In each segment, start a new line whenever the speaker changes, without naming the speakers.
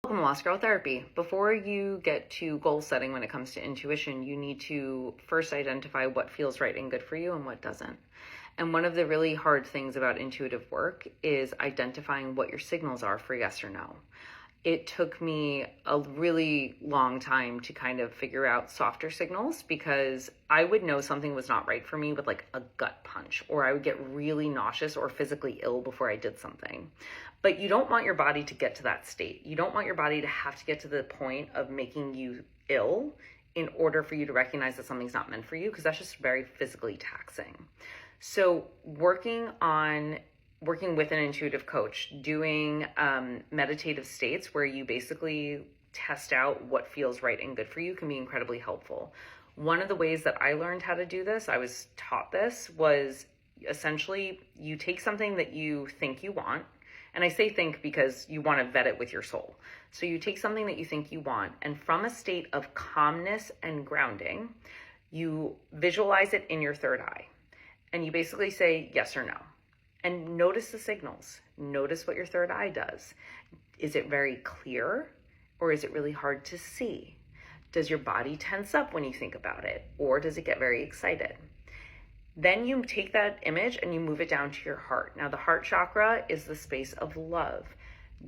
Welcome to Lost Girl Therapy. Before you get to goal setting when it comes to intuition, you need to first identify what feels right and good for you and what doesn't. And one of the really hard things about intuitive work is identifying what your signals are for yes or no. It took me a really long time to kind of figure out softer signals because I would know something was not right for me with like a gut punch, or I would get really nauseous or physically ill before I did something. But you don't want your body to get to that state. You don't want your body to have to get to the point of making you ill in order for you to recognize that something's not meant for you, because that's just very physically taxing. So working with an intuitive coach, doing meditative states where you basically test out what feels right and good for you can be incredibly helpful. One of the ways that I learned how to do this, I was taught this, was essentially you take something that you think you want, and I say think because you want to vet it with your soul. So you take something that you think you want, and from a state of calmness and grounding, you visualize it in your third eye. And you basically say yes or no. And notice the signals. Notice what your third eye does. Is it very clear, or is it really hard to see? Does your body tense up when you think about it, or does it get very excited? Then you take that image and you move it down to your heart. Now, the heart chakra is the space of love.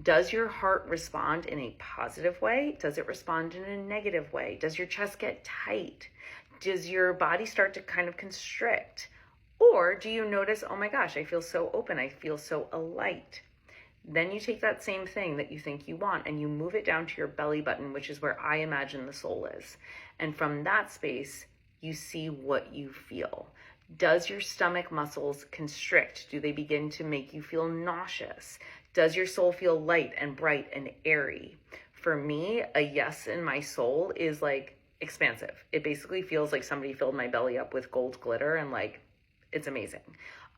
Does your heart respond in a positive way? Does it respond in a negative way? Does your chest get tight? Does your body start to kind of constrict? Or do you notice, oh my gosh, I feel so open, I feel so alight? Then you take that same thing that you think you want and you move it down to your belly button, which is where I imagine the soul is. And from that space, you see what you feel. Does your stomach muscles constrict? Do they begin to make you feel nauseous? Does your soul feel light and bright and airy? For me, a yes in my soul is like expansive. It basically feels like somebody filled my belly up with gold glitter and like, it's amazing.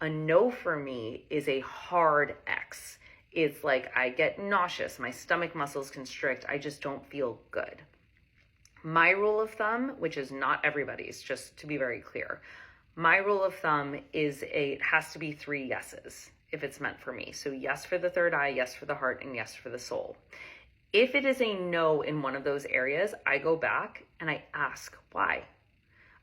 A no for me is a hard X. It's like I get nauseous, my stomach muscles constrict, I just don't feel good. My rule of thumb, which is not everybody's, just to be very clear, my rule of thumb is it has to be 3 yeses if it's meant for me. So yes for the third eye, yes for the heart, and yes for the soul. If it is a no in one of those areas, I go back and I ask why.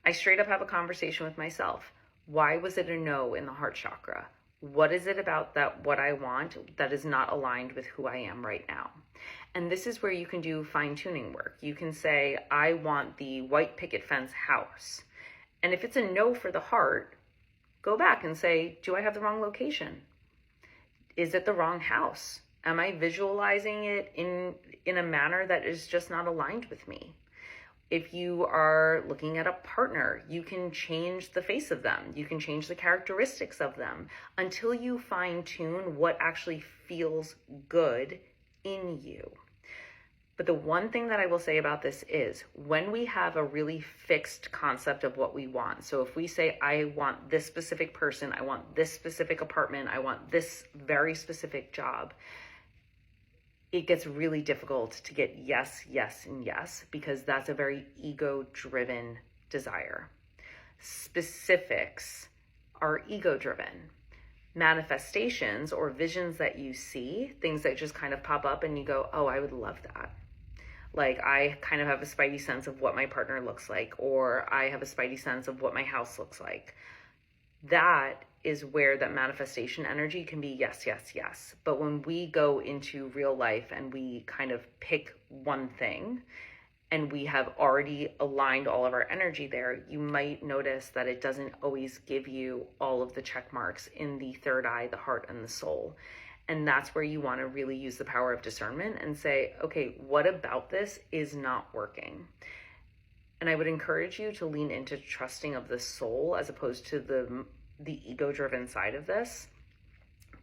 I straight up have a conversation with myself. Why was it a no in the heart chakra? What is it about that what I want that is not aligned with who I am right now? And this is where you can do fine-tuning work. You can say, I want the white picket fence house. And if it's a no for the heart, go back and say, do I have the wrong location? Is it the wrong house? Am I visualizing it in a manner that is just not aligned with me? If you are looking at a partner, you can change the face of them. You can change the characteristics of them until you fine tune what actually feels good in you. But the one thing that I will say about this is when we have a really fixed concept of what we want. So if we say, I want this specific person, I want this specific apartment, I want this very specific job, it gets really difficult to get yes, yes, and yes, because that's a very ego-driven desire. Specifics are ego-driven. Manifestations or visions that you see, things that just kind of pop up and you go, oh, I would love that. Like I kind of have a spidey sense of what my partner looks like, or I have a spidey sense of what my house looks like. That is where that manifestation energy can be yes, yes, yes. But when we go into real life and we kind of pick one thing and we have already aligned all of our energy there, you might notice that it doesn't always give you all of the check marks in the third eye, the heart, and the soul. And that's where you want to really use the power of discernment and say, okay, what about this is not working? And I would encourage you to lean into trusting of the soul as opposed to the ego-driven side of this.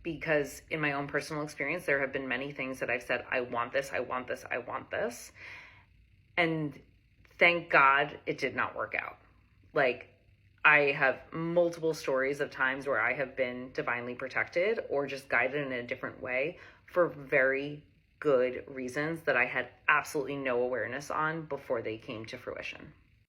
Because in my own personal experience, there have been many things that I've said, I want this, I want this, I want this. And thank God it did not work out. Like, I have multiple stories of times where I have been divinely protected or just guided in a different way for very good reasons that I had absolutely no awareness on before they came to fruition.